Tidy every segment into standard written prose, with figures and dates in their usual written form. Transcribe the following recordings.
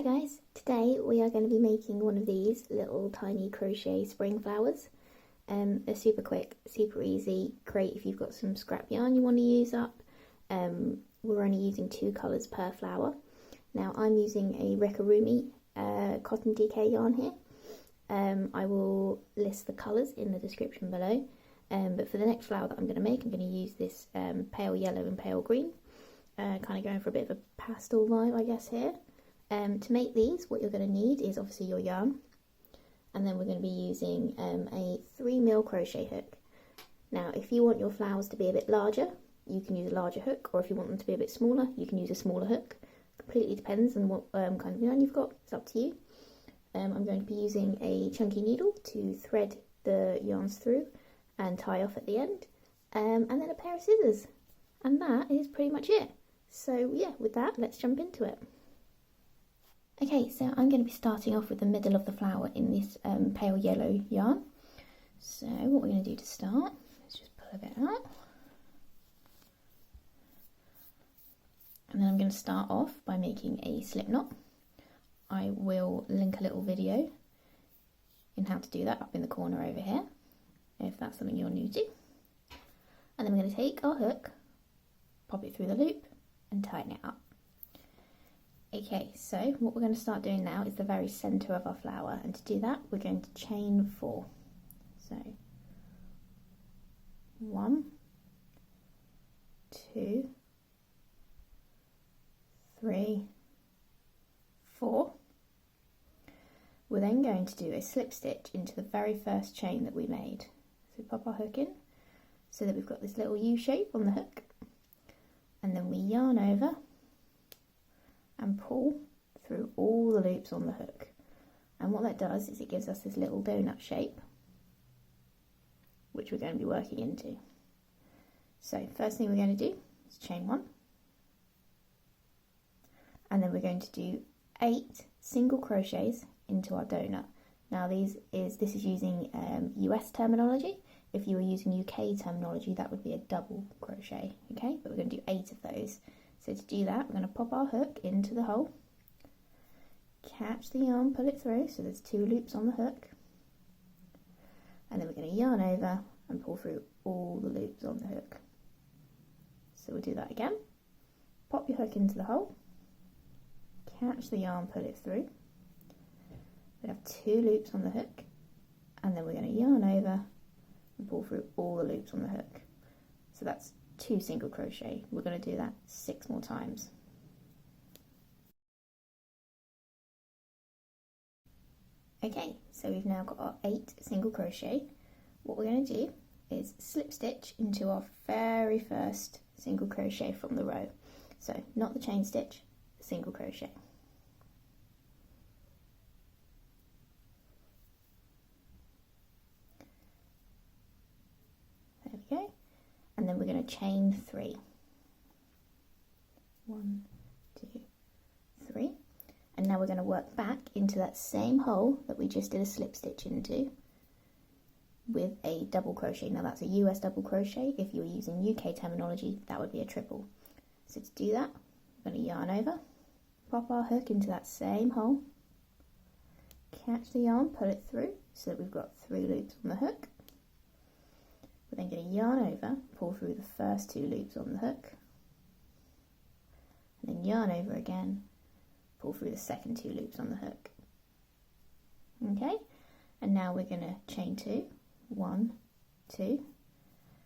Hi guys, today we are going to be making one of these little tiny crochet spring flowers. They're super quick, super easy, great if you've got some scrap yarn you want to use up. We're only using 2 colours per flower. Now I'm using a Rickarumi cotton DK yarn here. I will list the colours in the description below, but for the next flower that I'm going to make, I'm going to use this pale yellow and pale green, kind of going for a bit of a pastel vibe I guess here. To make these, what you're going to need is obviously your yarn, and then we're going to be using a 3mm crochet hook. Now if you want your flowers to be a bit larger, you can use a larger hook, or if you want them to be a bit smaller, you can use a smaller hook. Completely depends on what kind of yarn you've got, it's up to you. I'm going to be using a chunky needle to thread the yarns through and tie off at the end, and then a pair of scissors, and that is pretty much it. So yeah, with that, let's jump into it. Okay, so I'm going to be starting off with the middle of the flower in this pale yellow yarn. So what we're going to do to start is just pull a bit out. And then I'm going to start off by making a slip knot. I will link a little video in how to do that up in the corner over here, if that's something you're new to. And then we're going to take our hook, pop it through the loop and tighten it up. Okay, so what we're going to start doing now is the very centre of our flower, and to do that we're going to chain 4. So 1, 2, 3, 4. We're then going to do a slip stitch into the very first chain that we made. So pop our hook in so that we've got this little U shape on the hook, and then we yarn over and pull through all the loops on the hook. And what that does is it gives us this little donut shape, which we're going to be working into. So first thing we're going to do is chain 1, and then we're going to do 8 single crochets into our donut. Now this is using US terminology. If you were using UK terminology, that would be a double crochet, okay? But we're going to do 8 of those. So to do that, we're going to pop our hook into the hole, catch the yarn, pull it through, so there's 2 loops on the hook, and then we're going to yarn over and pull through all the loops on the hook. So we'll do that again. Pop your hook into the hole, catch the yarn, pull it through. We have 2 loops on the hook, and then we're going to yarn over and pull through all the loops on the hook. So that's 2 single crochet. We're going to do that 6 more times. Okay, so we've now got our 8 single crochet. What we're going to do is slip stitch into our very first single crochet from the row. So not the chain stitch, the single crochet. There we go. And then we're going to chain 3. 1, 2, 3. And now we're going to work back into that same hole that we just did a slip stitch into with a double crochet. Now that's a US double crochet. If you were using UK terminology, that would be a triple. So to do that, we're going to yarn over, pop our hook into that same hole, catch the yarn, pull it through so that we've got 3 loops on the hook. We're then going to yarn over, pull through the first 2 loops on the hook, and then yarn over again, pull through the second 2 loops on the hook. Okay, and now we're going to chain 2, 1, 2,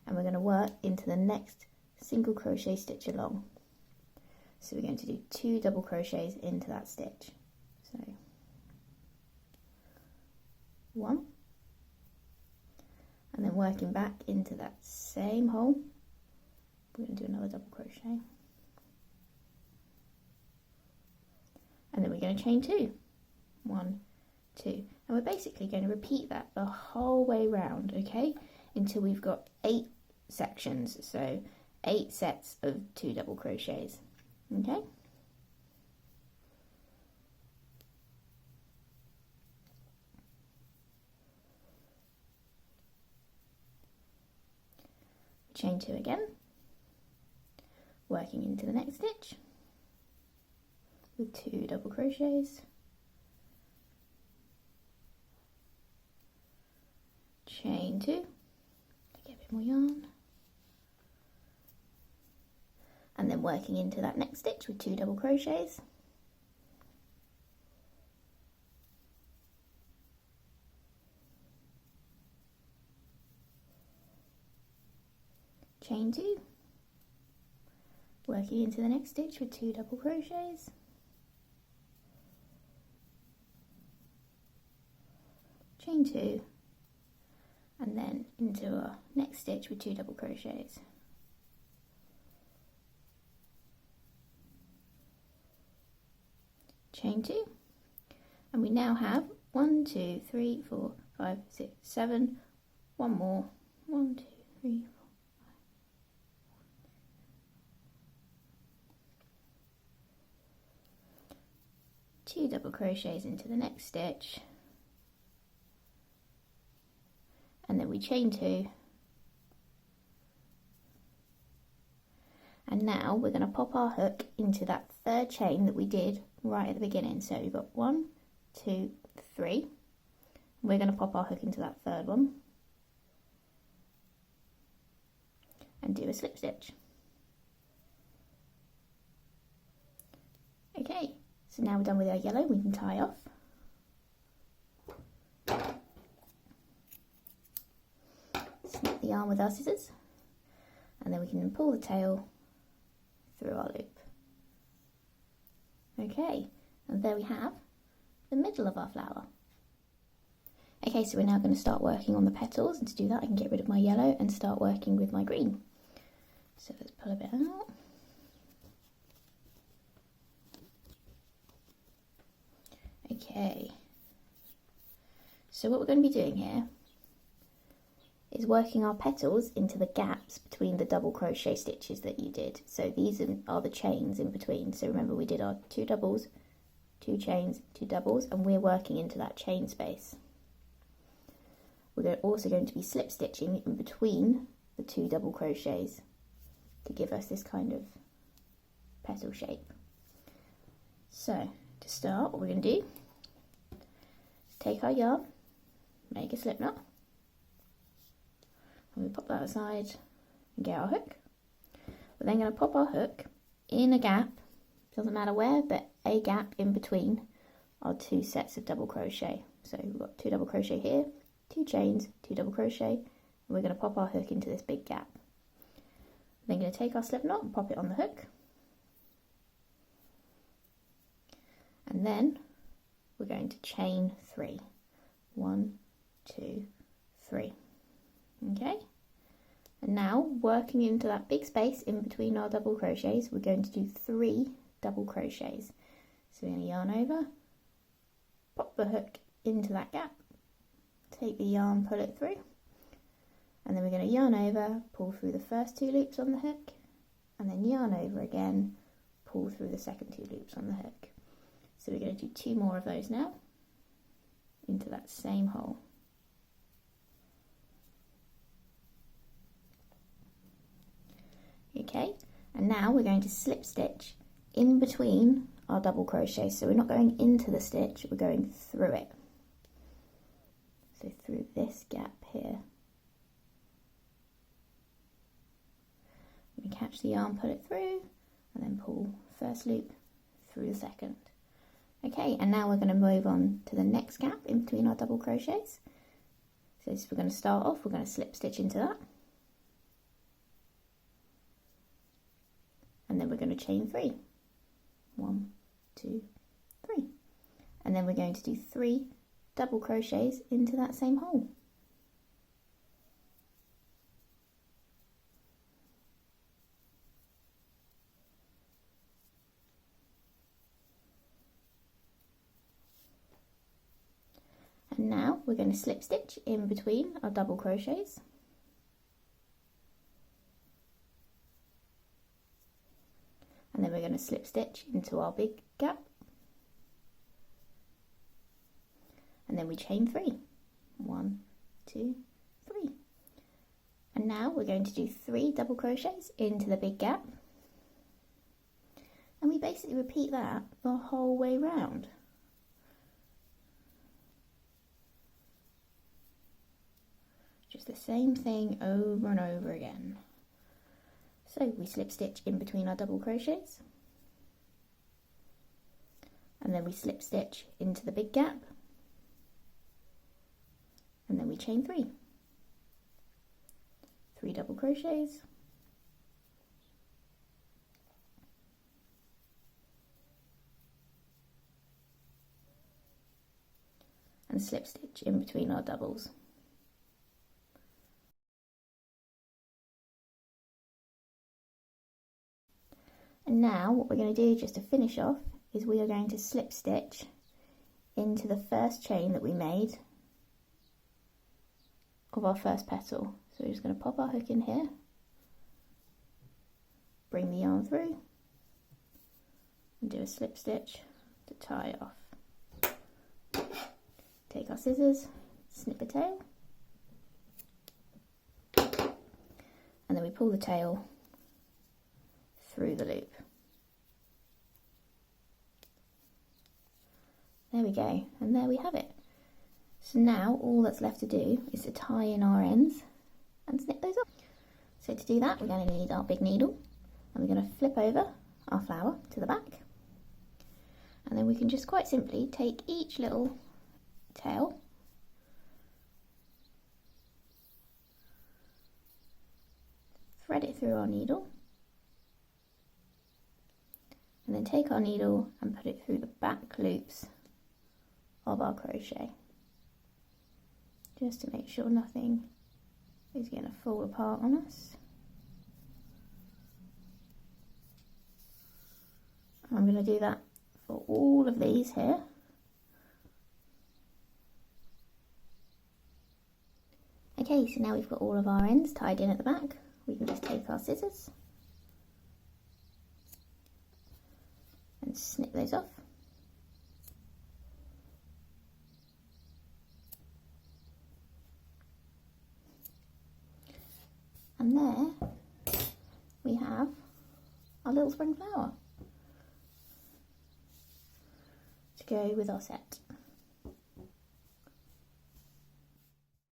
and we're going to work into the next single crochet stitch along. So we're going to do 2 double crochets into that stitch. So 1. And then working back into that same hole, we're going to do another double crochet. And then we're going to chain 2. 1, 2. And we're basically going to repeat that the whole way round, okay? Until we've got 8 sections, so 8 sets of 2 double crochets, okay? Chain 2 again, working into the next stitch, with 2 double crochets, chain 2 to get a bit more yarn, and then working into that next stitch with 2 double crochets, chain 2, working into the next stitch with 2 double crochets, chain 2, and then into our next stitch with 2 double crochets, chain 2, and we now have 1, 2, 3, 4, 5, 6, 7, one more, 1, 2, 3, 4, 2 double crochets into the next stitch, and then we chain 2, and now we're going to pop our hook into that third chain that we did right at the beginning. So we've got 1, 2, 3, we're going to pop our hook into that third one and do a slip stitch. Okay, so now we're done with our yellow, we can tie off. Snip the yarn with our scissors, and then we can pull the tail through our loop. Okay, and there we have the middle of our flower. Okay, so we're now going to start working on the petals, and to do that I can get rid of my yellow and start working with my green. So let's pull a bit out. Okay, so what we're going to be doing here is working our petals into the gaps between the double crochet stitches that you did. So these are the chains in between. So remember, we did our 2 doubles, 2 chains, 2 doubles, and we're working into that chain space. We're also going to be slip stitching in between the 2 double crochets to give us this kind of petal shape. So to start, what we're going to do is take our yarn, make a slip knot, and we pop that aside and get our hook. We're then going to pop our hook in a gap, doesn't matter where, but a gap in between our 2 sets of double crochet. So we've got 2 double crochet here, 2 chains, 2 double crochet, and we're going to pop our hook into this big gap. We're then going to take our slip knot and pop it on the hook, and then we're going to chain 3. 1, 2, 3. Okay, and now working into that big space in between our double crochets, we're going to do 3 double crochets. So we're going to yarn over, pop the hook into that gap, take the yarn, pull it through, and then we're going to yarn over, pull through the first 2 loops on the hook, and then yarn over again, pull through the second 2 loops on the hook. So we're going to do 2 more of those now into that same hole. Okay, and now we're going to slip stitch in between our double crochets. So we're not going into the stitch, we're going through it. So through this gap here. We catch the yarn, pull it through, and then pull first loop through the second. Okay, and now we're going to move on to the next gap in between our double crochets. So we're going to start off, we're going to slip stitch into that. And then we're going to chain 3. 1, 2, 3. And then we're going to do 3 double crochets into that same hole. And now we're going to slip stitch in between our double crochets. And then we're going to slip stitch into our big gap. And then we chain 3. 1, 2, 3. And now we're going to do 3 double crochets into the big gap. And we basically repeat that the whole way round. Just the same thing over and over again. So we slip stitch in between our double crochets, and then we slip stitch into the big gap, and then we chain 3 double crochets, and slip stitch in between our doubles. And now what we're going to do, just to finish off, is we are going to slip stitch into the first chain that we made of our first petal. So we're just going to pop our hook in here, bring the yarn through, and do a slip stitch to tie it off. Take our scissors, snip a tail, and then we pull the tail through the loop. There we go, and there we have it. So now all that's left to do is to tie in our ends and snip those off. So to do that, we're going to need our big needle, and we're going to flip over our flower to the back, and then we can just quite simply take each little tail, thread it through our needle, and then take our needle and put it through the back loops of our crochet, just to make sure nothing is going to fall apart on us. I'm going to do that for all of these here. Okay, so now we've got all of our ends tied in at the back. We can just take our scissors and snip those off. And there we have our little spring flower to go with our set.